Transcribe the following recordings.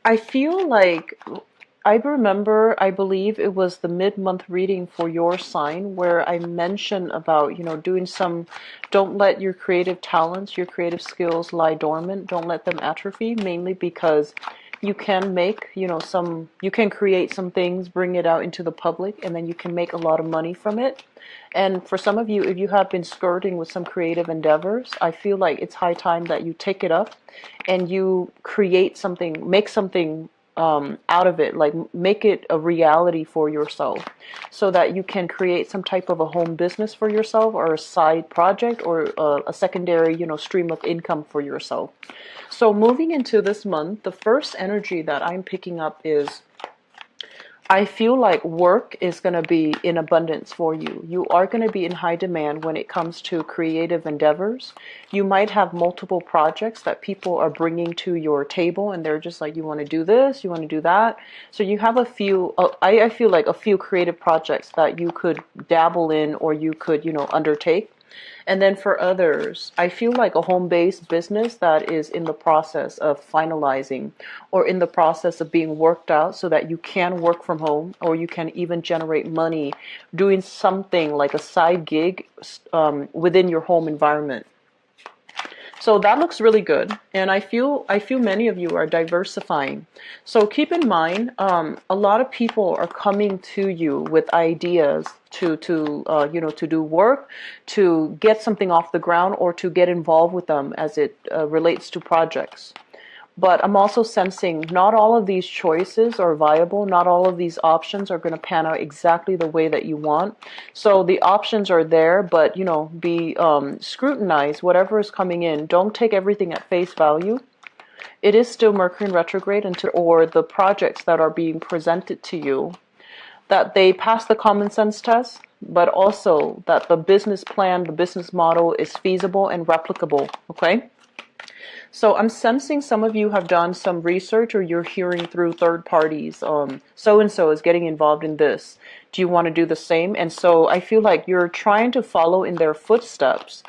I feel like I remember, I believe it was the mid-month reading for your sign where I mentioned about, doing some, don't let your creative talents, your creative skills lie dormant. Don't let them atrophy, mainly because you can make, you can create some things, bring it out into the public, and then you can make a lot of money from it. And for some of you, if you have been skirting with some creative endeavors, I feel like it's high time that you take it up and you create something, make something out of it, like make it a reality for yourself so that you can create some type of a home business for yourself or a side project or a secondary, stream of income for yourself. So moving into this month, the first energy that I'm picking up is I feel like work is going to be in abundance for you. You are going to be in high demand when it comes to creative endeavors. You might have multiple projects that people are bringing to your table and they're just like, you want to do this, you want to do that. So you have a few, I feel like a few creative projects that you could dabble in or you could, undertake. And then for others, I feel like a home-based business that is in the process of finalizing or in the process of being worked out so that you can work from home or you can even generate money doing something like a side gig within your home environment. So that looks really good, and I feel many of you are diversifying. So keep in mind, a lot of people are coming to you with ideas to do work, to get something off the ground, or to get involved with them as it relates to projects. But I'm also sensing not all of these choices are viable. Not all of these options are going to pan out exactly the way that you want. So the options are there, but, be scrutinized. Whatever is coming in, don't take everything at face value. It is still Mercury in retrograde or the projects that are being presented to you, that they pass the common sense test, but also that the business plan, the business model is feasible and replicable, okay? So I'm sensing some of you have done some research or you're hearing through third parties. So-and-so is getting involved in this. Do you want to do the same? And so I feel like you're trying to follow in their footsteps,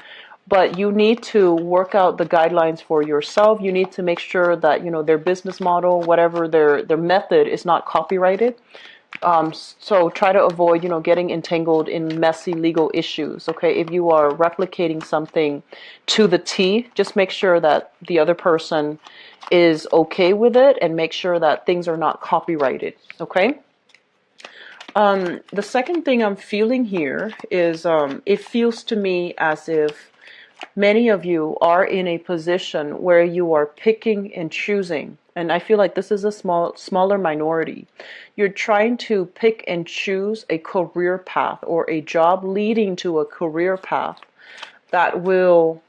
but you need to work out the guidelines for yourself. You need to make sure that, their business model, whatever their method is not copyrighted. So try to avoid, getting entangled in messy legal issues. Okay, if you are replicating something to the T, just make sure that the other person is okay with it and make sure that things are not copyrighted. Okay. The second thing I'm feeling here is it feels to me as if many of you are in a position where you are picking and choosing. And I feel like this is a smaller minority. You're trying to pick and choose a career path or a job leading to a career path that will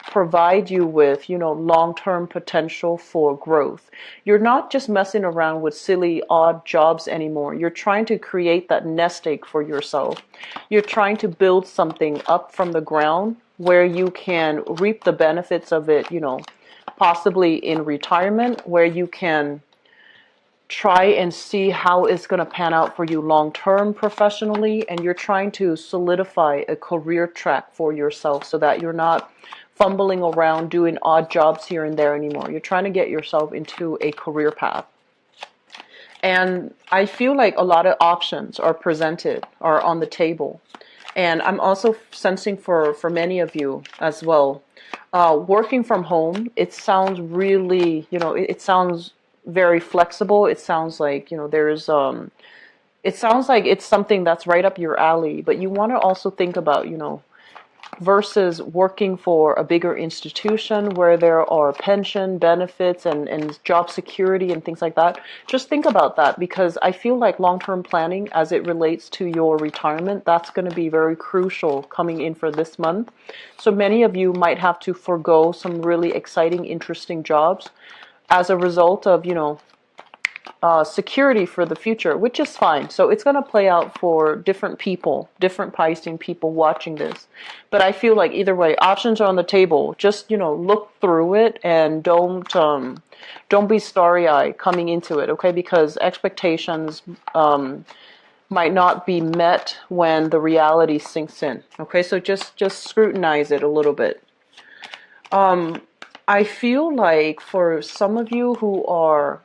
provide you with, long-term potential for growth. You're not just messing around with silly, odd jobs anymore. You're trying to create that nest egg for yourself. You're trying to build something up from the ground where you can reap the benefits of it, possibly in retirement, where you can try and see how it's going to pan out for you long-term professionally, and you're trying to solidify a career track for yourself so that you're not fumbling around doing odd jobs here and there anymore. You're trying to get yourself into a career path. And I feel like a lot of options are presented, are on the table. And I'm also sensing for many of you as well, working from home, it sounds really, it sounds very flexible. It sounds like, it sounds like it's something that's right up your alley, but you want to also think about, versus working for a bigger institution where there are pension benefits and job security and things like that. Just think about that, because I feel like long-term planning as it relates to your retirement, that's going to be very crucial coming in for this month. So many of you might have to forego some really exciting, interesting jobs as a result of, security for the future, which is fine. So it's going to play out for different people, different Piscean people watching this. But I feel like either way, options are on the table. Just, look through it and don't be starry-eyed coming into it, okay? Because expectations might not be met when the reality sinks in, okay? So just scrutinize it a little bit. I feel like for some of you who are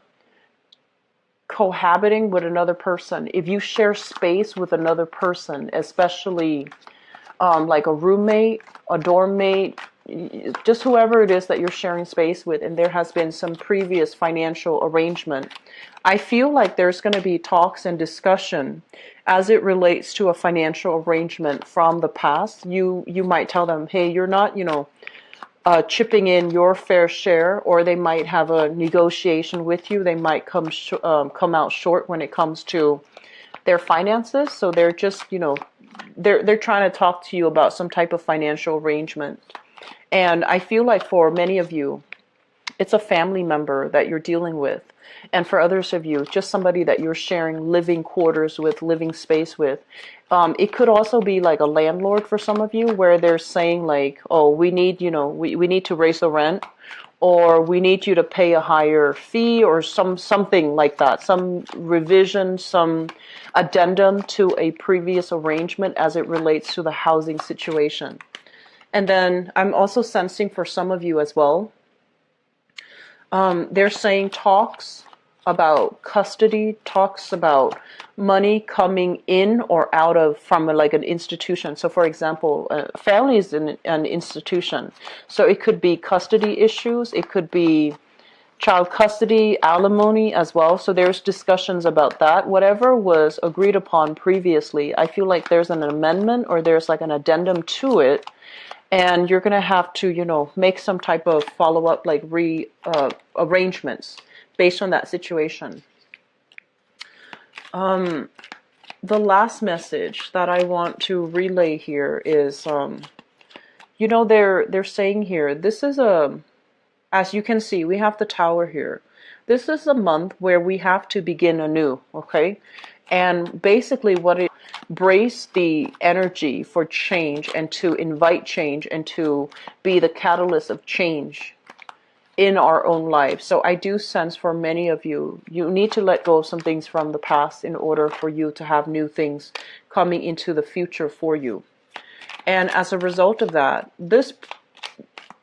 cohabiting with another person, if you share space with another person, especially like a roommate, a dorm mate, just whoever it is that you're sharing space with, and there has been some previous financial arrangement, I feel like there's going to be talks and discussion as it relates to a financial arrangement from the past. You might tell them, hey, you're not, chipping in your fair share, or they might have a negotiation with you. They might come out short when it comes to their finances. So they're just, they're trying to talk to you about some type of financial arrangement. And I feel like for many of you, it's a family member that you're dealing with. And for others of you, just somebody that you're sharing living quarters with, living space with. It could also be like a landlord for some of you, where they're saying like, oh, we need, we need to raise the rent, or we need you to pay a higher fee, or something like that, some revision, some addendum to a previous arrangement as it relates to the housing situation. And then I'm also sensing for some of you as well, they're saying talks about custody, talks about money coming in or out of from like an institution. So for example, family is an institution. So it could be custody issues, it could be child custody, alimony as well. So there's discussions about that. Whatever was agreed upon previously, I feel like there's an amendment or there's like an addendum to it. And you're going to have to, make some type of follow-up, like arrangements based on that situation. The last message that I want to relay here is, they're saying here, this is as you can see, we have the Tower here. This is a month where we have to begin anew, okay? And basically what it embrace the energy for change and to invite change and to be the catalyst of change in our own lives. So I do sense for many of you, you need to let go of some things from the past in order for you to have new things coming into the future for you. And as a result of that, this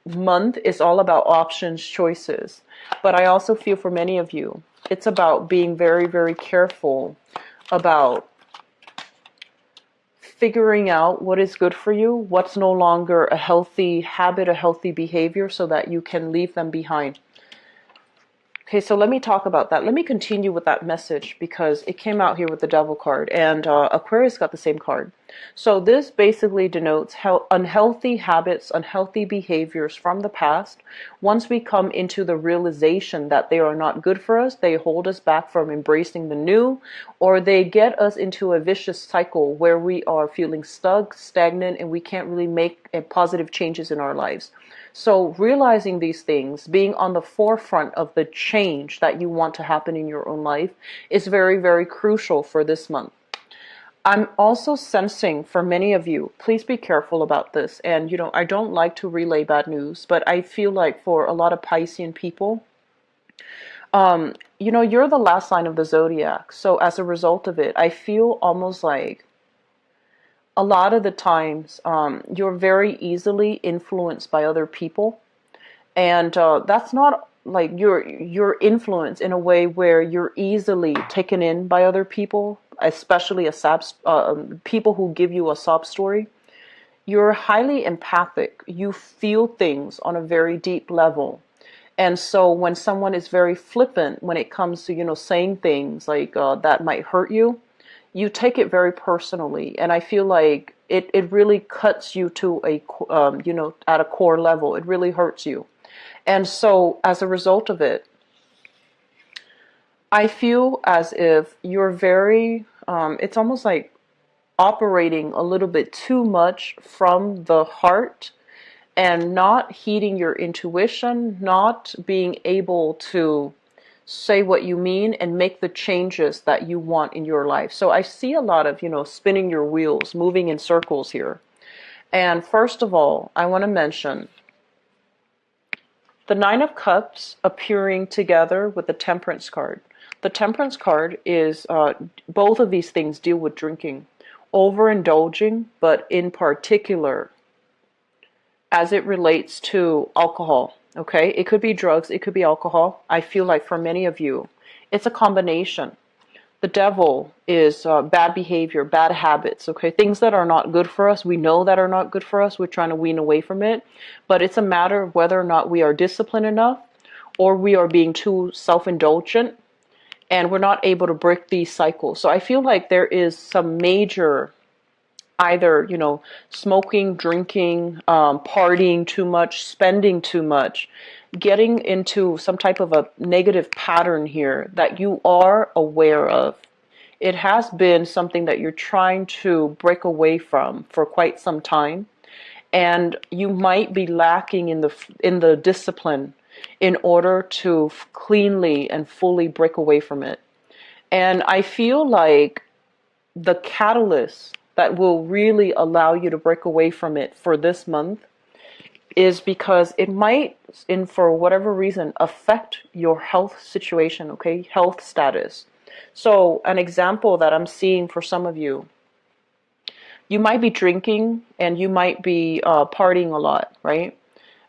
month is all about options, choices. But I also feel for many of you, it's about being very, very careful about figuring out what is good for you, what's no longer a healthy habit, a healthy behavior, so that you can leave them behind. Okay, so let me talk about that. Let me continue with that message because it came out here with the Devil card, and Aquarius got the same card. So this basically denotes how unhealthy habits, unhealthy behaviors from the past, once we come into the realization that they are not good for us, they hold us back from embracing the new, or they get us into a vicious cycle where we are feeling stuck, stagnant, and we can't really make positive changes in our lives. So realizing these things, being on the forefront of the change that you want to happen in your own life is very, very crucial for this month. I'm also sensing for many of you, please be careful about this. And, I don't like to relay bad news, but I feel like for a lot of Piscean people, you're the last sign of the zodiac. So as a result of it, I feel almost like a lot of the times you're very easily influenced by other people. And that's not like you're influenced in a way where you're easily taken in by other people, especially people who give you a sob story. You're highly empathic. You feel things on a very deep level. And so when someone is very flippant when it comes to, saying things like that might hurt you, you take it very personally. And I feel like it really cuts you to at a core level. It really hurts you. And so as a result of it, I feel as if you're very, it's almost like operating a little bit too much from the heart and not heeding your intuition, not being able to say what you mean and make the changes that you want in your life. So I see a lot of, spinning your wheels, moving in circles here. And first of all, I want to mention the Nine of Cups appearing together with the Temperance card. The Temperance card is, both of these things deal with drinking, overindulging, but in particular, as it relates to alcohol, okay? It could be drugs, it could be alcohol. I feel like for many of you, it's a combination. The devil is bad behavior, bad habits, okay? Things that are not good for us. We know that are not good for us. We're trying to wean away from it. But it's a matter of whether or not we are disciplined enough or we are being too self-indulgent and we're not able to break these cycles. So I feel like there is some major either, smoking, drinking, partying too much, spending too much, getting into some type of a negative pattern here that you are aware of. It has been something that you're trying to break away from for quite some time, and you might be lacking in the discipline in order to cleanly and fully break away from it. And I feel like the catalyst that will really allow you to break away from it for this month is because it might, for whatever reason, affect your health situation, okay? Health status. So an example that I'm seeing for some of you, you might be drinking and you might be partying a lot, right?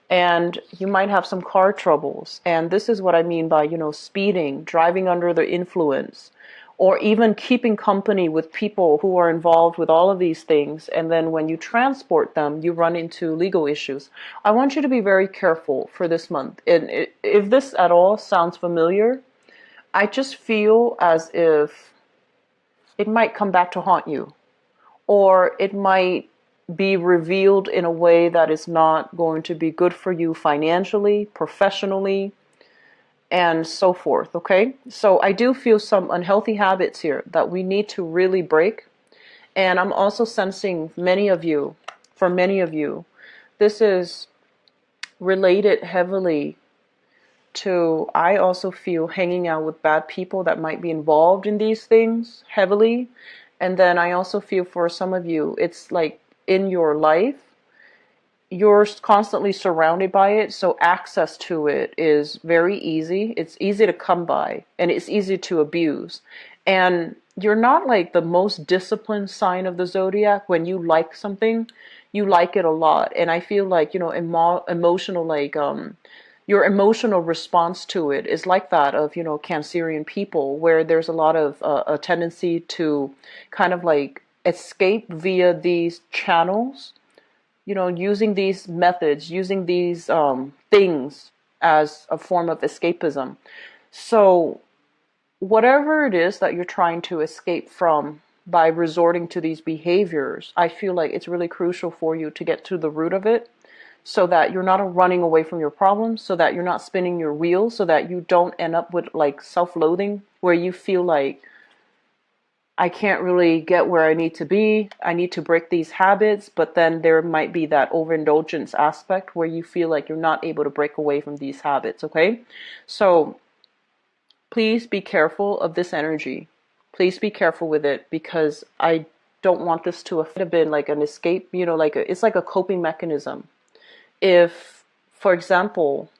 And you might have some car troubles. And this is what I mean by, speeding, driving under the influence, or even keeping company with people who are involved with all of these things. And then when you transport them, you run into legal issues. I want you to be very careful for this month. And if this at all sounds familiar, I just feel as if it might come back to haunt you, or it might be revealed in a way that is not going to be good for you financially, professionally, and so forth, okay? So I do feel some unhealthy habits here that we need to really break. And I'm also sensing for many of you, this is related heavily to, I also feel, hanging out with bad people that might be involved in these things heavily. And then I also feel for some of you, it's like in your life, you're constantly surrounded by it, so access to it is very easy. It's easy to come by, and it's easy to abuse. And you're not like the most disciplined sign of the zodiac. When you like something, you like it a lot. And I feel like, emotional, like, your emotional response to it is like that of, Cancerian people, where there's a lot of a tendency to kind of like escape via these channels, using these methods, using these things as a form of escapism. So whatever it is that you're trying to escape from by resorting to these behaviors, I feel like it's really crucial for you to get to the root of it, so that you're not running away from your problems, so that you're not spinning your wheels, so that you don't end up with like self-loathing, where you feel like, I can't really get where I need to be. I need to break these habits, but then there might be that overindulgence aspect where you feel like you're not able to break away from these habits, okay? So please be careful of this energy. Please be careful with it, because I don't want this to have been like an escape, it's like a coping mechanism. If, for example,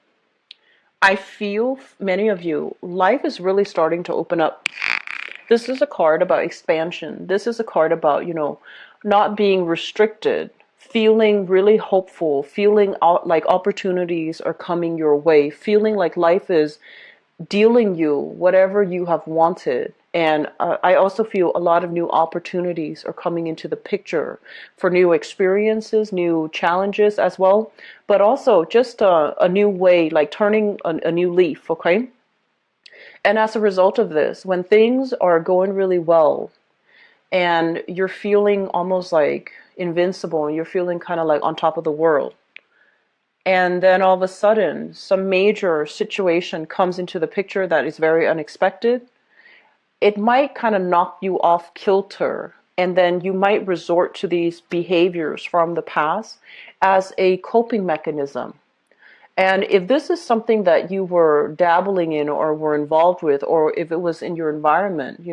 I feel many of you, life is really starting to open up. This is a card about expansion. This is a card about, not being restricted, feeling really hopeful, feeling like opportunities are coming your way, feeling like life is dealing you whatever you have wanted. And I also feel a lot of new opportunities are coming into the picture for new experiences, new challenges as well, but also just a new way, like turning a new leaf, okay? And as a result of this, when things are going really well and you're feeling almost like invincible and you're feeling kind of like on top of the world, and then all of a sudden some major situation comes into the picture that is very unexpected, it might kind of knock you off kilter. And then you might resort to these behaviors from the past as a coping mechanism. And if this is something that you were dabbling in or were involved with, or if it was in your environment,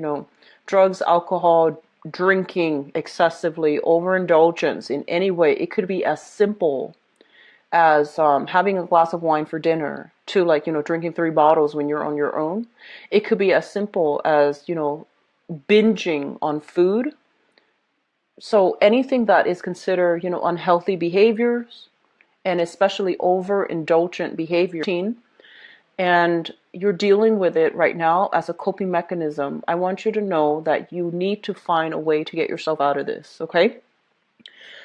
drugs, alcohol, drinking excessively, overindulgence in any way, it could be as simple as having a glass of wine for dinner to like, drinking 3 bottles when you're on your own. It could be as simple as, binging on food. So anything that is considered, unhealthy behaviors, and especially overindulgent behavior. And you're dealing with it right now as a coping mechanism, I want you to know that you need to find a way to get yourself out of this, okay?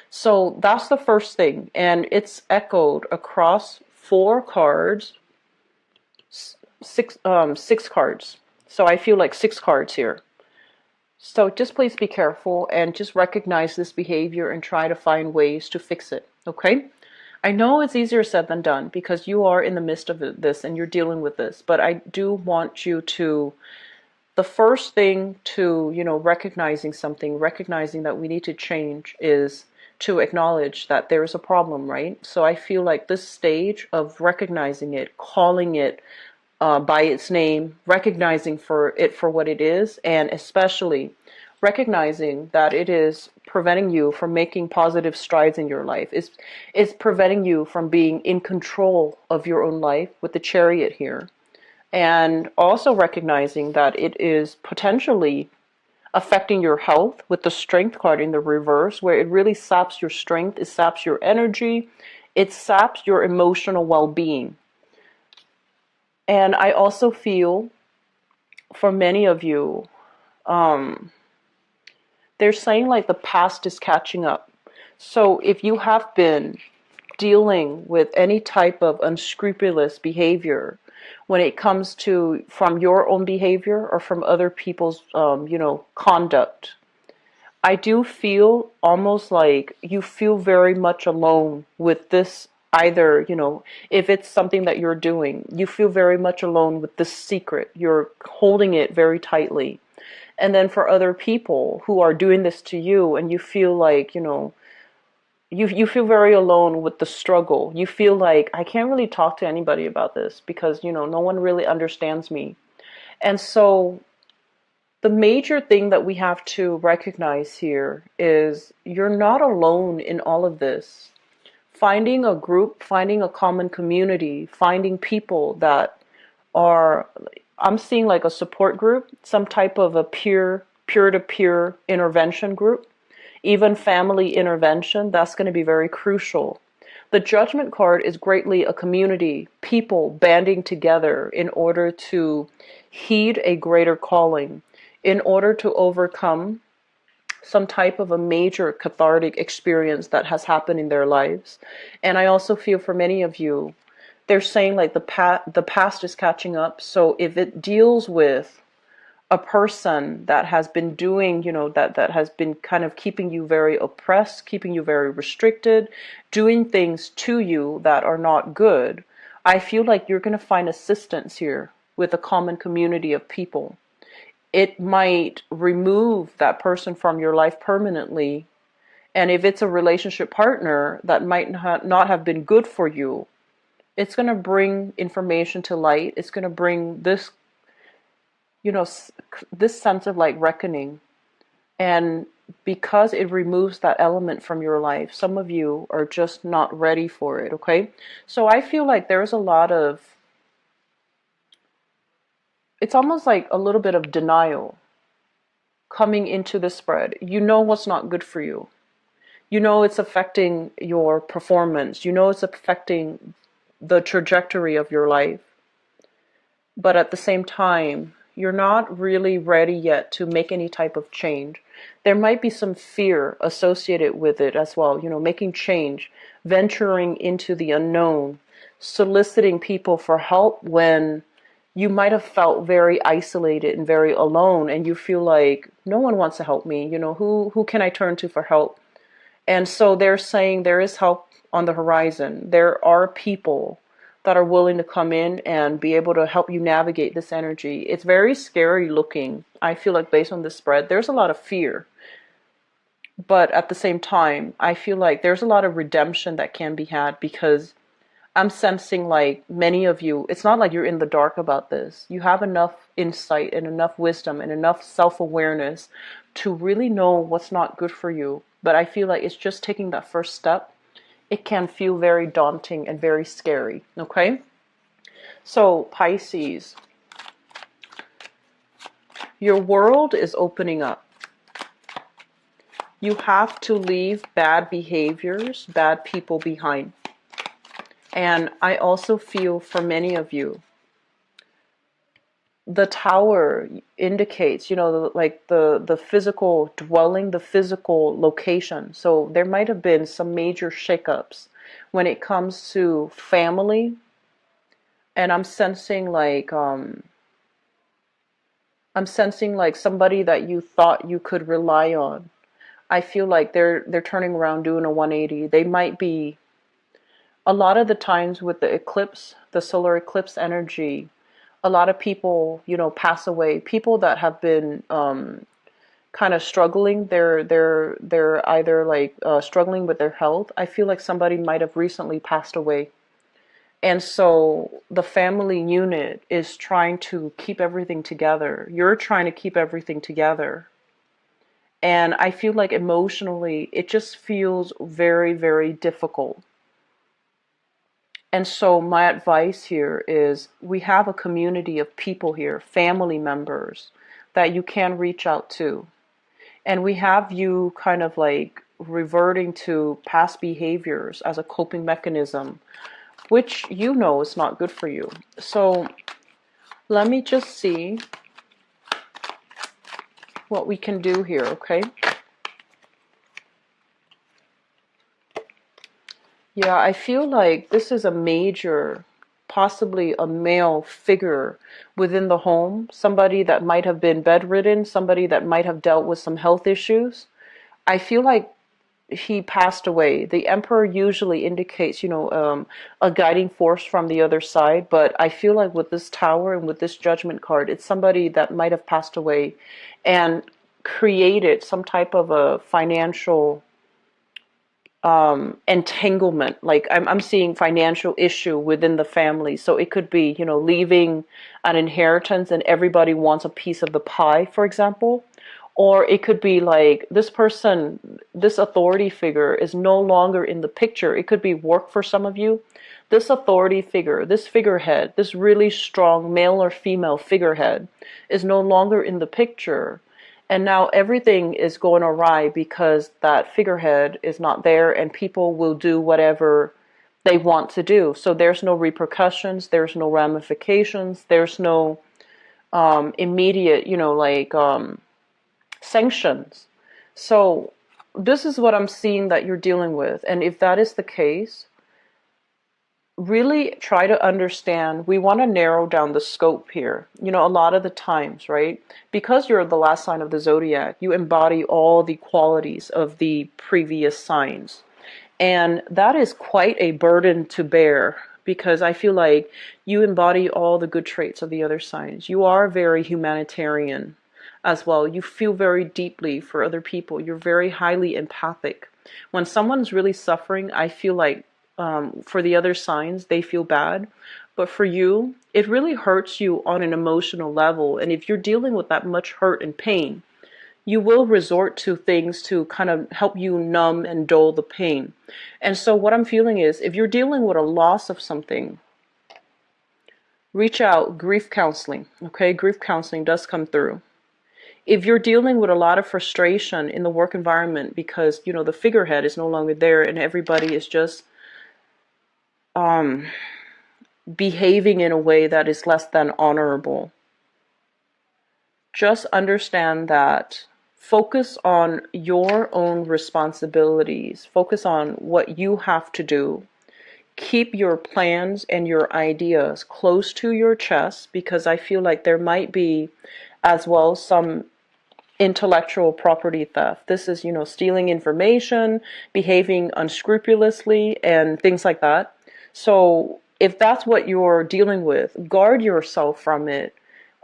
So that's the first thing, and it's echoed across 4 cards, six cards. So I feel like 6 cards here. So just please be careful and just recognize this behavior and try to find ways to fix it, okay? I know it's easier said than done because you are in the midst of this and you're dealing with this, but I do want you to, the first thing to, recognizing something, recognizing that we need to change is to acknowledge that there is a problem, right? So I feel like this stage of recognizing it, calling it by its name, recognizing for it for what it is, and especially recognizing that it is preventing you from making positive strides in your life. It's preventing you from being in control of your own life with the Chariot here. And also recognizing that it is potentially affecting your health with the Strength card in the reverse, where it really saps your strength, it saps your energy, it saps your emotional well-being. And I also feel for many of you, they're saying like the past is catching up. So if you have been dealing with any type of unscrupulous behavior when it comes to from your own behavior or from other people's, conduct, I do feel almost like you feel very much alone with this. Either, if it's something that you're doing, you feel very much alone with this secret. You're holding it very tightly. And then for other people who are doing this to you and you feel like, you feel very alone with the struggle. You feel like, I can't really talk to anybody about this because, no one really understands me. And so the major thing that we have to recognize here is you're not alone in all of this. Finding a group, finding a common community, finding people that are, I'm seeing like a support group, some type of a peer-to-peer intervention group, even family intervention, that's going to be very crucial. The Judgment card is greatly a community, people banding together in order to heed a greater calling, in order to overcome some type of a major cathartic experience that has happened in their lives. And I also feel for many of you, they're saying like the past is catching up. So if it deals with a person that has been doing, that has been kind of keeping you very oppressed, keeping you very restricted, doing things to you that are not good, I feel like you're going to find assistance here with a common community of people. It might remove that person from your life permanently. And if it's a relationship partner that might not have been good for you, it's going to bring information to light. It's going to bring this, this sense of like reckoning. And because it removes that element from your life, some of you are just not ready for it, okay? So I feel like there's a lot of, it's almost like a little bit of denial coming into the spread. You know what's not good for you. You know it's affecting your performance. You know it's affecting the trajectory of your life. But at the same time, you're not really ready yet to make any type of change. There might be some fear associated with it as well. Making change, venturing into the unknown, soliciting people for help when you might have felt very isolated and very alone, and you feel like no one wants to help me. Who can I turn to for help? And so they're saying there is help on the horizon. There are people that are willing to come in and be able to help you navigate this energy. It's very scary looking. I feel like based on the spread, there's a lot of fear. But at the same time, I feel like there's a lot of redemption that can be had because I'm sensing like many of you, it's not like you're in the dark about this. You have enough insight and enough wisdom and enough self-awareness to really know what's not good for you. But I feel like it's just taking that first step. It can feel very daunting and very scary, okay? So Pisces, your world is opening up. You have to leave bad behaviors, bad people behind. And I also feel for many of you, the tower indicates, like the physical dwelling, the physical location. So there might have been some major shakeups when it comes to family, and I'm sensing like somebody that you thought you could rely on. I feel like they're turning around, doing a 180. They might be, a lot of the times with the eclipse, the solar eclipse energy, a lot of people, pass away. People that have been kind of struggling. They're either like struggling with their health. I feel like somebody might have recently passed away, and so the family unit is trying to keep everything together. You're trying to keep everything together, and I feel like emotionally, it just feels very, very difficult. And so my advice here is, we have a community of people here, family members, that you can reach out to. And we have you kind of like reverting to past behaviors as a coping mechanism, which is not good for you. So let me just see what we can do here, okay? Yeah, I feel like this is a major, possibly a male figure within the home, somebody that might have been bedridden, somebody that might have dealt with some health issues. I feel like he passed away. The emperor usually indicates, a guiding force from the other side, but I feel like with this tower and with this judgment card, it's somebody that might have passed away and created some type of a financial entanglement. Like I'm seeing financial issue within the family. So it could be, leaving an inheritance and everybody wants a piece of the pie, for example. Or it could be like this person, this authority figure is no longer in the picture. It could be work for some of you. This authority figure, this figurehead, this really strong male or female figurehead is no longer in the picture. And now everything is going awry because that figurehead is not there, and people will do whatever they want to do. So there's no repercussions, there's no ramifications, there's no immediate, sanctions. So this is what I'm seeing that you're dealing with. And if that is the case, really try to understand. We want to narrow down the scope here. A lot of the times, right? Because you're the last sign of the zodiac, you embody all the qualities of the previous signs. And that is quite a burden to bear, because I feel like you embody all the good traits of the other signs. You are very humanitarian as well. You feel very deeply for other people. You're very highly empathic. When someone's really suffering, I feel like for the other signs, they feel bad. But for you, it really hurts you on an emotional level. And if you're dealing with that much hurt and pain, you will resort to things to kind of help you numb and dull the pain. And so what I'm feeling is, if you're dealing with a loss of something, reach out, grief counseling, okay? Grief counseling does come through. If you're dealing with a lot of frustration in the work environment because, the figurehead is no longer there and everybody is just behaving in a way that is less than honorable, just understand that. Focus on your own responsibilities. Focus on what you have to do. Keep your plans and your ideas close to your chest, because I feel like there might be as well some intellectual property theft. This is, stealing information, behaving unscrupulously, and things like that. So if that's what you're dealing with, guard yourself from it.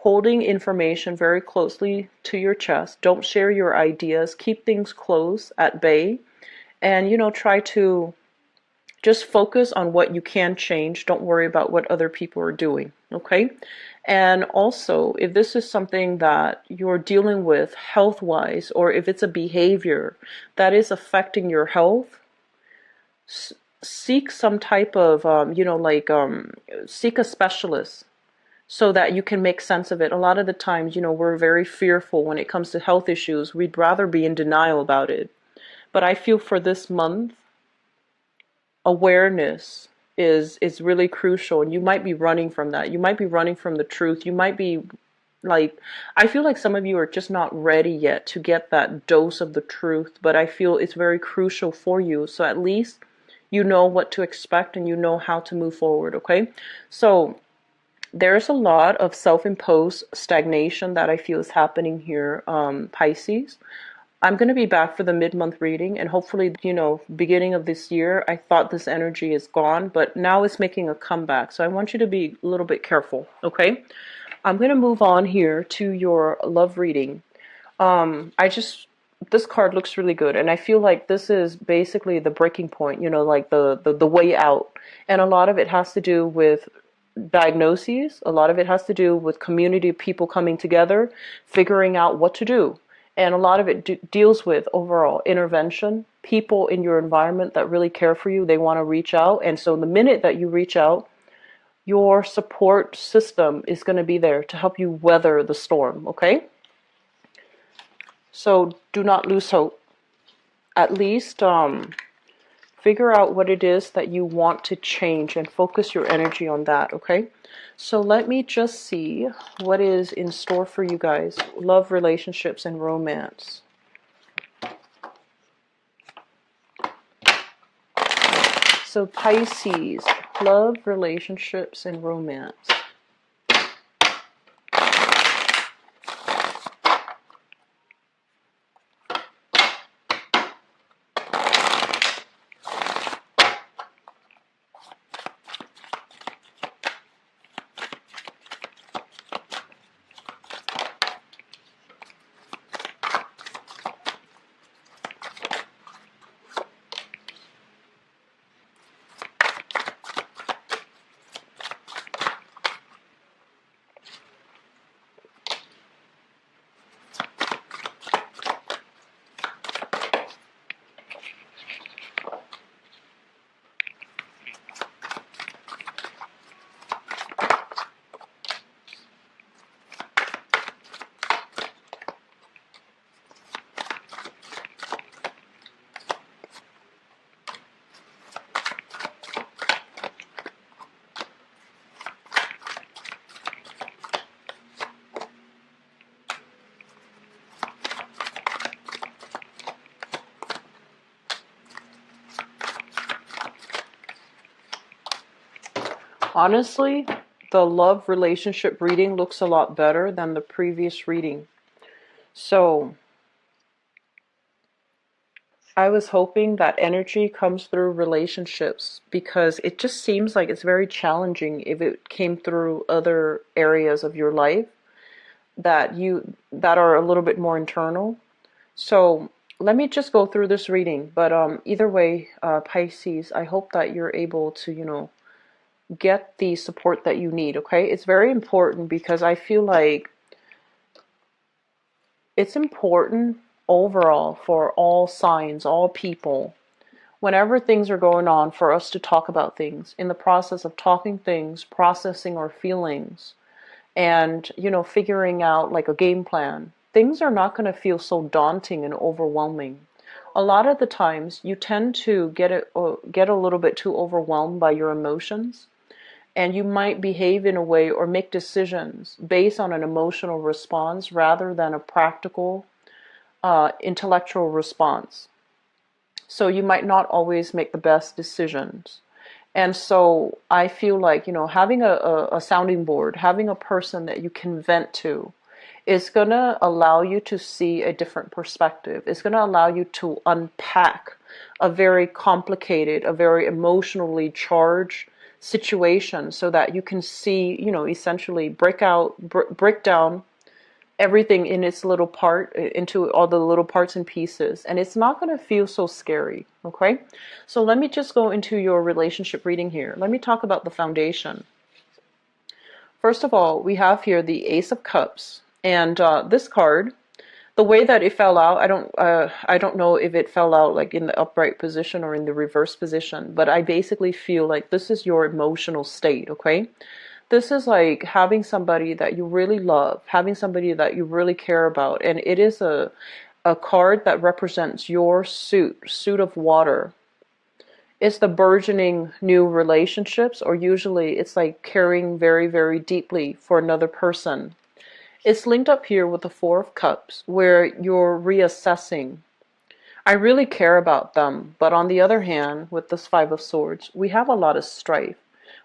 Holding information very closely to your chest. Don't share your ideas. Keep things close at bay. And, try to just focus on what you can change. Don't worry about what other people are doing. Okay? And also, if this is something that you're dealing with health-wise, or if it's a behavior that is affecting your health, seek some type of, seek a specialist, so that you can make sense of it. A lot of the times, we're very fearful when it comes to health issues. We'd rather be in denial about it. But I feel for this month, awareness is really crucial. And you might be running from that. You might be running from the truth. You might be Like, I feel like some of you are just not ready yet to get that dose of the truth, but I feel it's very crucial for you. So at least you know what to expect and you know how to move forward, okay? So there's a lot of self-imposed stagnation that I feel is happening here, Pisces. I'm going to be back for the mid-month reading, and hopefully, beginning of this year, I thought this energy is gone, but now it's making a comeback. So I want you to be a little bit careful, okay? I'm going to move on here to your love reading. This card looks really good, and I feel like this is basically the breaking point, like the way out. And a lot of it has to do with diagnoses. A lot of it has to do with community of people coming together, figuring out what to do. And a lot of it deals with overall intervention, people in your environment that really care for you, they want to reach out. And so the minute that you reach out, your support system is going to be there to help you weather the storm, okay? So do not lose hope. At least figure out what it is that you want to change and focus your energy on that, okay? So let me just see what is in store for you guys. Love, relationships, and romance. So Pisces, love, relationships, and romance. Honestly, the love relationship reading looks a lot better than the previous reading. So I was hoping that energy comes through relationships because it just seems like it's very challenging if it came through other areas of your life that are a little bit more internal. So let me just go through this reading. But either way, Pisces, I hope that you're able to, get the support that you need, okay? It's very important because I feel like it's important overall for all signs, all people, whenever things are going on, for us to talk about things. In the process of talking things, processing our feelings, and, figuring out like a game plan, things are not going to feel so daunting and overwhelming. A lot of the times you tend to get a little bit too overwhelmed by your emotions, and you might behave in a way or make decisions based on an emotional response rather than a practical, intellectual response. So you might not always make the best decisions. And so I feel like, having a sounding board, having a person that you can vent to, is going to allow you to see a different perspective. It's going to allow you to unpack a very complicated, a very emotionally charged situation so that you can see, essentially break down everything in its little part into all the little parts and pieces, and it's not going to feel so scary, okay? So let me just go into your relationship reading here. Let me talk about the foundation. First of all, we have here the Ace of Cups, and this card, the way that it fell out, I don't know if it fell out like in the upright position or in the reverse position, but I basically feel like this is your emotional state, okay? This is like having somebody that you really love, having somebody that you really care about, and it is a card that represents your suit of water. It's the burgeoning new relationships, or usually it's like caring very, very deeply for another person. It's linked up here with the Four of Cups, where you're reassessing. I really care about them, but on the other hand, with this Five of Swords, we have a lot of strife.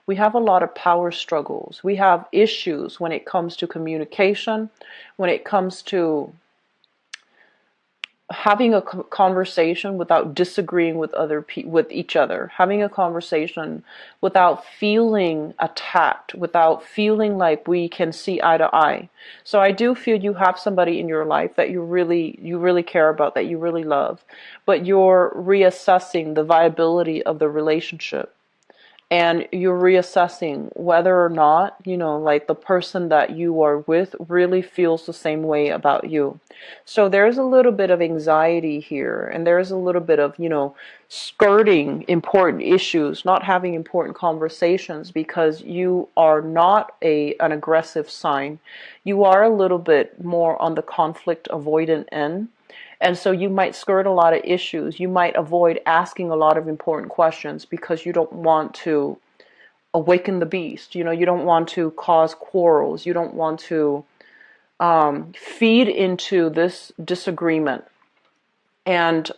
We have a lot of power struggles. We have issues when it comes to communication, when it comes to having a conversation without disagreeing with with each other, having a conversation without feeling attacked, without feeling like we can see eye to eye. So I do feel you have somebody in your life that you really care about, that you really love, but you're reassessing the viability of the relationship. And you're reassessing whether or not, like the person that you are with really feels the same way about you. So there's a little bit of anxiety here, and there's a little bit of, skirting important issues, not having important conversations because you are not an aggressive sign. You are a little bit more on the conflict avoidant end. And so you might skirt a lot of issues. You might avoid asking a lot of important questions because you don't want to awaken the beast. You don't want to cause quarrels. You don't want to feed into this disagreement. And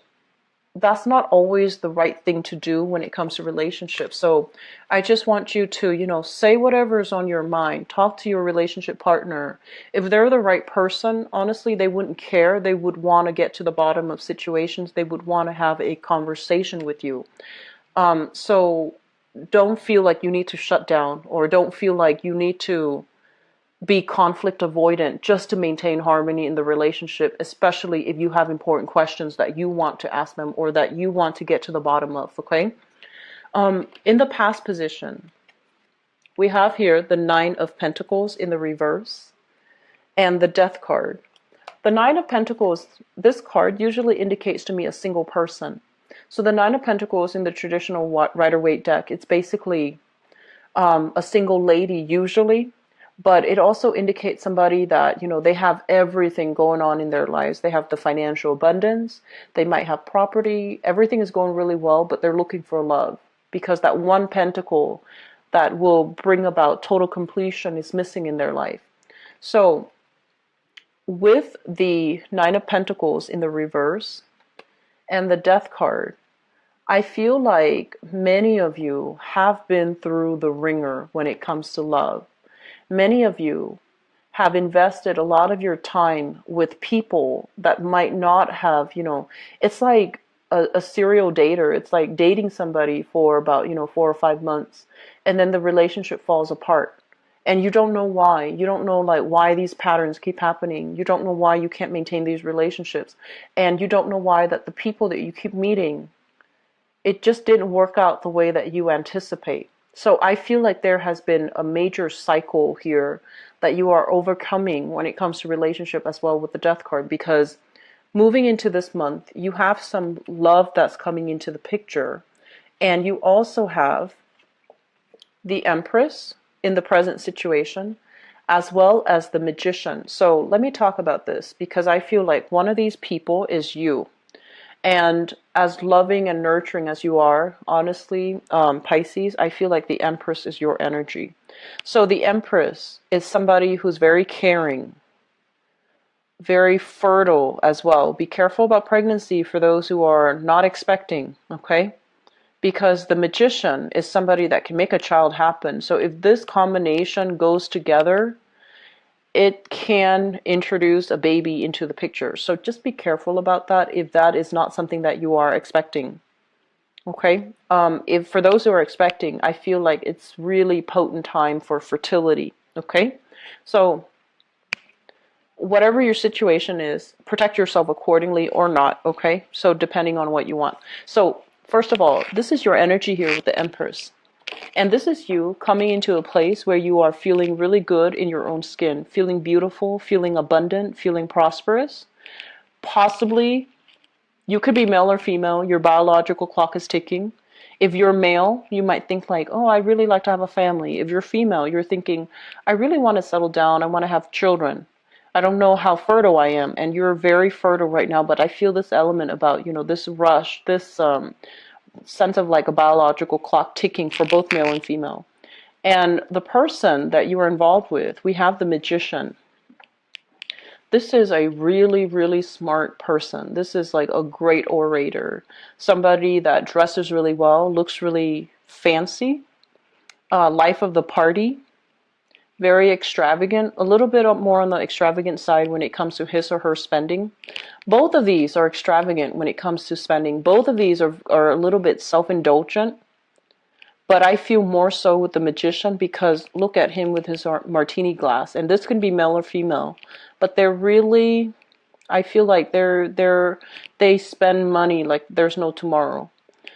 that's not always the right thing to do when it comes to relationships. So I just want you to, say whatever is on your mind. Talk to your relationship partner. If they're the right person, honestly, they wouldn't care. They would want to get to the bottom of situations. They would want to have a conversation with you. So don't feel like you need to shut down, or don't feel like you need to be conflict avoidant just to maintain harmony in the relationship, especially if you have important questions that you want to ask them or that you want to get to the bottom of, okay? In the past position, we have here the Nine of Pentacles in the reverse and the Death card. The Nine of Pentacles, this card usually indicates to me a single person. So the Nine of Pentacles in the traditional Rider-Waite deck, it's basically a single lady usually. But it also indicates somebody that, they have everything going on in their lives. They have the financial abundance. They might have property. Everything is going really well, but they're looking for love. Because that one pentacle that will bring about total completion is missing in their life. So, with the Nine of Pentacles in the reverse and the Death card, I feel like many of you have been through the ringer when it comes to love. Many of you have invested a lot of your time with people that might not have, it's like a serial dater. It's like dating somebody for about, 4 or 5 months, and then the relationship falls apart. And you don't know why. You don't know why these patterns keep happening. You don't know why you can't maintain these relationships. And you don't know why that the people that you keep meeting, it just didn't work out the way that you anticipate. So I feel like there has been a major cycle here that you are overcoming when it comes to relationship as well with the Death card, because moving into this month, you have some love that's coming into the picture, and you also have the Empress in the present situation, as well as the Magician. So let me talk about this, because I feel like one of these people is you. And as loving and nurturing as you are, honestly, Pisces, I feel like the Empress is your energy. So the Empress is somebody who's very caring, very fertile as well. Be careful about pregnancy for those who are not expecting, okay? Because the Magician is somebody that can make a child happen. So if this combination goes together, it can introduce a baby into the picture. So just be careful about that if that is not something that you are expecting. Okay? If for those who are expecting, I feel like it's really potent time for fertility. Okay? So whatever your situation is, protect yourself accordingly or not. Okay? So depending on what you want. So first of all, this is your energy here with the Empress. And this is you coming into a place where you are feeling really good in your own skin, feeling beautiful, feeling abundant, feeling prosperous. Possibly, you could be male or female, your biological clock is ticking. If you're male, you might think like, oh, I really like to have a family. If you're female, you're thinking, I really want to settle down, I want to have children. I don't know how fertile I am, and you're very fertile right now, but I feel this element about, this rush, this sense of like a biological clock ticking for both male and female. And the person that you are involved with, we have the Magician. This is a really, really smart person. This is like a great orator. Somebody that dresses really well, looks really fancy, life of the party, very extravagant, a little bit more on the extravagant side when it comes to his or her spending. Both of these are extravagant when it comes to spending. Both of these are a little bit self-indulgent. But I feel more so with the magician because look at him with his martini glass. And this can be male or female. But they're really, I feel like they spend money like there's no tomorrow.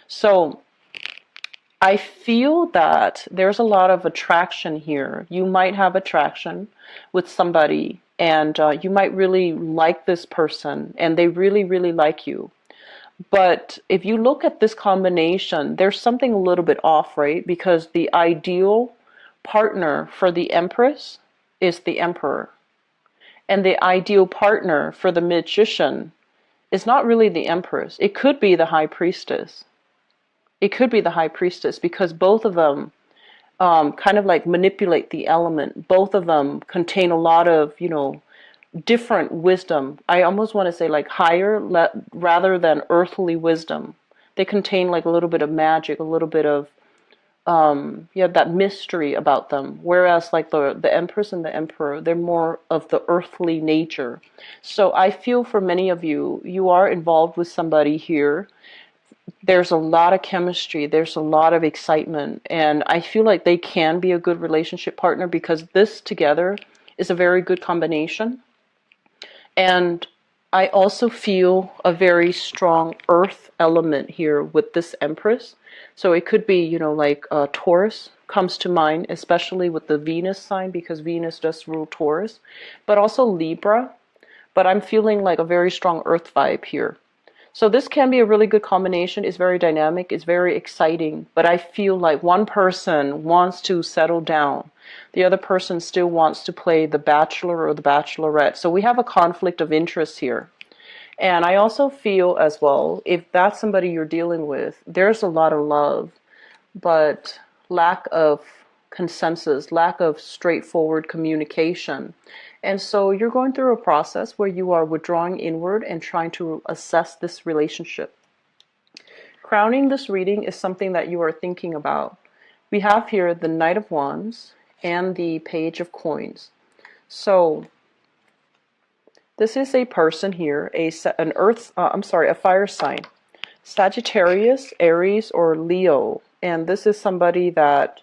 So I feel that there's a lot of attraction here. You might have attraction with somebody and you might really like this person and they really, really like you. But if you look at this combination, there's something a little bit off, right? Because the ideal partner for the Empress is the Emperor. And the ideal partner for the Magician is not really the Empress. It could be the High Priestess. It could be the High Priestess because both of them kind of like manipulate the element. Both of them contain a lot of, different wisdom. I almost want to say like higher rather than earthly wisdom. They contain like a little bit of magic, a little bit of that mystery about them. Whereas like the Empress and the Emperor, they're more of the earthly nature. So I feel for many of you, you are involved with somebody here. There's a lot of chemistry, there's a lot of excitement, and I feel like they can be a good relationship partner because this together is a very good combination. And I also feel a very strong earth element here with this Empress. So it could be, like Taurus comes to mind, especially with the Venus sign because Venus does rule Taurus, but also Libra. But I'm feeling like a very strong earth vibe here. So this can be a really good combination. It's very dynamic. It's very exciting. But I feel like one person wants to settle down. The other person still wants to play the bachelor or the bachelorette. So we have a conflict of interest here. And I also feel as well, if that's somebody you're dealing with, there's a lot of love, but lack of consensus, lack of straightforward communication. And so you're going through a process where you are withdrawing inward and trying to assess this relationship. Crowning this reading is something that you are thinking about. We have here the Knight of Wands and the Page of Coins. So this is a person here, a fire sign, Sagittarius, Aries, or Leo. And this is somebody that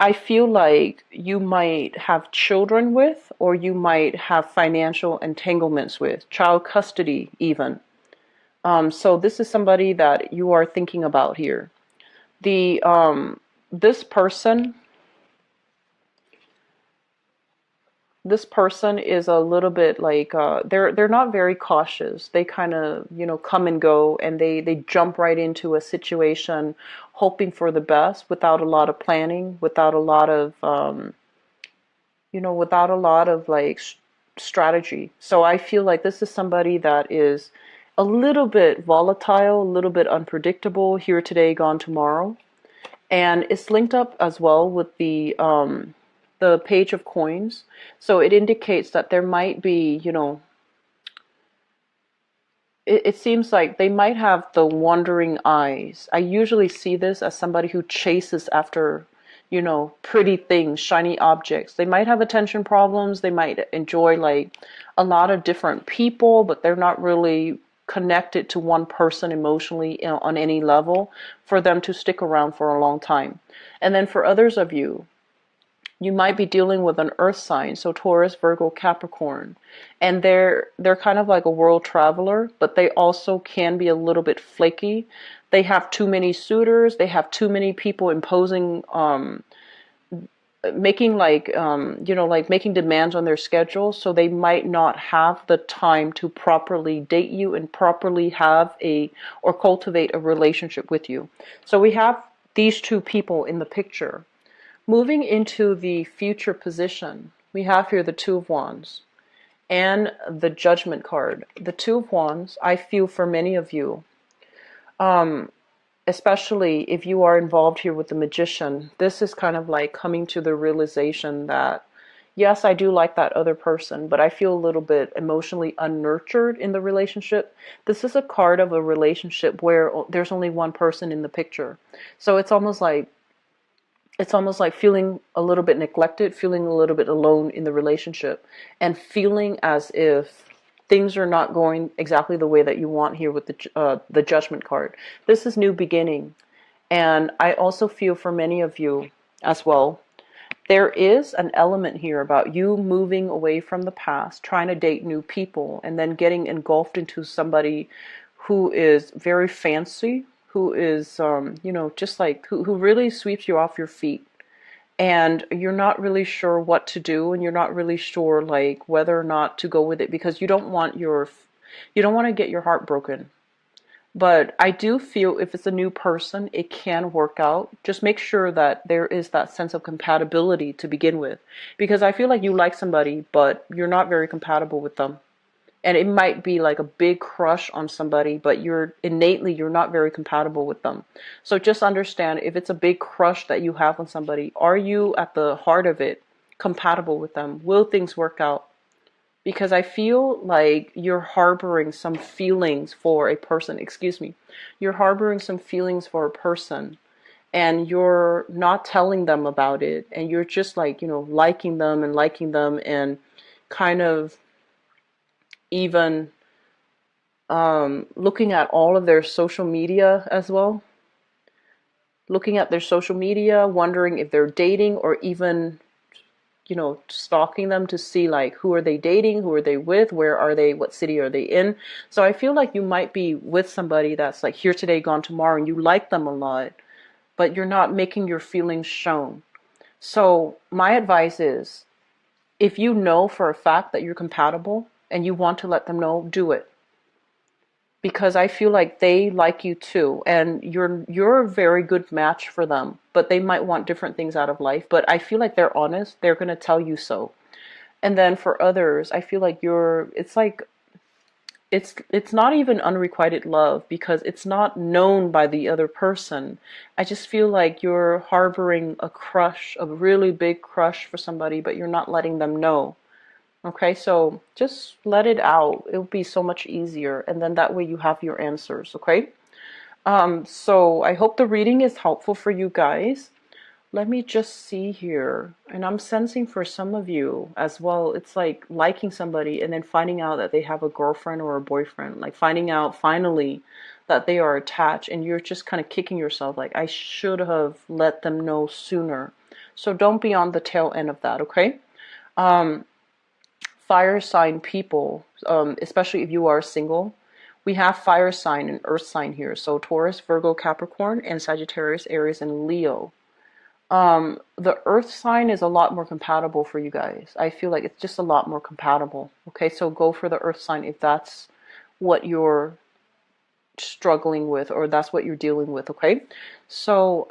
I feel like you might have children with, or you might have financial entanglements with, child custody even. So this is somebody that you are thinking about here. This person is a little bit like they're not very cautious. They kind of come and go, and they jump right into a situation hoping for the best without a lot of planning, without a lot of like strategy. So I feel like this is somebody that is a little bit volatile, a little bit unpredictable, here today, gone tomorrow. And it's linked up as well with the Page of Coins. So it indicates that there might be, it seems like they might have the wandering eyes. I usually see this as somebody who chases after, pretty things, shiny objects. They might have attention problems. They might enjoy like a lot of different people, but they're not really connected to one person emotionally on any level for them to stick around for a long time. And then for others of you, you might be dealing with an earth sign, so Taurus, Virgo, Capricorn, and they're kind of like a world traveler, but they also can be a little bit flaky. They have too many suitors. They have too many people imposing, making making demands on their schedule. So they might not have the time to properly date you and properly have or cultivate a relationship with you. So we have these two people in the picture. Moving into the future position, we have here the Two of Wands and the Judgment card. The Two of Wands, I feel for many of you, especially if you are involved here with the Magician, this is kind of like coming to the realization that, yes, I do like that other person, but I feel a little bit emotionally unnurtured in the relationship. This is a card of a relationship where there's only one person in the picture. So it's almost like feeling a little bit neglected, feeling a little bit alone in the relationship, and feeling as if things are not going exactly the way that you want here with the Judgment card. This is new beginning, and I also feel for many of you as well. There is an element here about you moving away from the past, trying to date new people, and then getting engulfed into somebody who is very fancy, who is, just like, who really sweeps you off your feet. And you're not really sure what to do, and you're not really sure, like, whether or not to go with it because you don't want to get your heart broken. But I do feel if it's a new person, it can work out. Just make sure that there is that sense of compatibility to begin with. Because I feel like you like somebody, but you're not very compatible with them. And it might be like a big crush on somebody, but you're not very compatible with them. So just understand, if it's a big crush that you have on somebody, are you at the heart of it compatible with them? Will things work out? Because I feel like you're harboring some feelings for a person. Excuse me. You're harboring some feelings for a person, and you're not telling them about it, and you're just like, liking them and kind of even looking at all of their social media as well. Looking at their social media, wondering if they're dating, or even stalking them to see, like, who are they dating, who are they with, where are they, what city are they in. So I feel like you might be with somebody that's like here today, gone tomorrow, and you like them a lot, but you're not making your feelings shown. So my advice is, if you know for a fact that you're compatible and you want to let them know, do it. Because I feel like they like you too, and you're a very good match for them, but they might want different things out of life. But I feel like they're honest, they're going to tell you so. And then for others, I feel like it's not even unrequited love, because it's not known by the other person. I just feel like you're harboring a crush, a really big crush for somebody, but you're not letting them know. Okay, so just let it out. It'll be so much easier, and then that way you have your answers, okay? So I hope the reading is helpful for you guys. Let me just see here. And I'm sensing for some of you as well, it's like liking somebody and then finding out that they have a girlfriend or a boyfriend, like finding out finally that they are attached, and you're just kind of kicking yourself, like, I should have let them know sooner. So don't be on the tail end of that, okay? Fire sign people, especially if you are single, we have fire sign and earth sign here. So Taurus, Virgo, Capricorn, and Sagittarius, Aries, and Leo. The earth sign is a lot more compatible for you guys. I feel like it's just a lot more compatible. Okay, so go for the earth sign if that's what you're struggling with, or that's what you're dealing with. Okay, so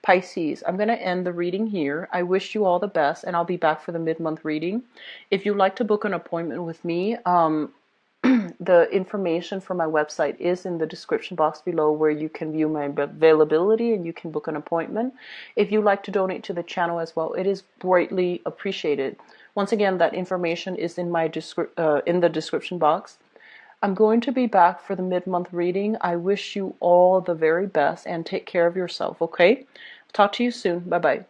Pisces, I'm going to end the reading here. I wish you all the best, and I'll be back for the mid-month reading. If you'd like to book an appointment with me, the information for my website is in the description box below, where you can view my availability and you can book an appointment. If you'd like to donate to the channel as well, it is greatly appreciated. Once again, that information is in the description box. I'm going to be back for the mid-month reading. I wish you all the very best, and take care of yourself, okay? Talk to you soon. Bye-bye.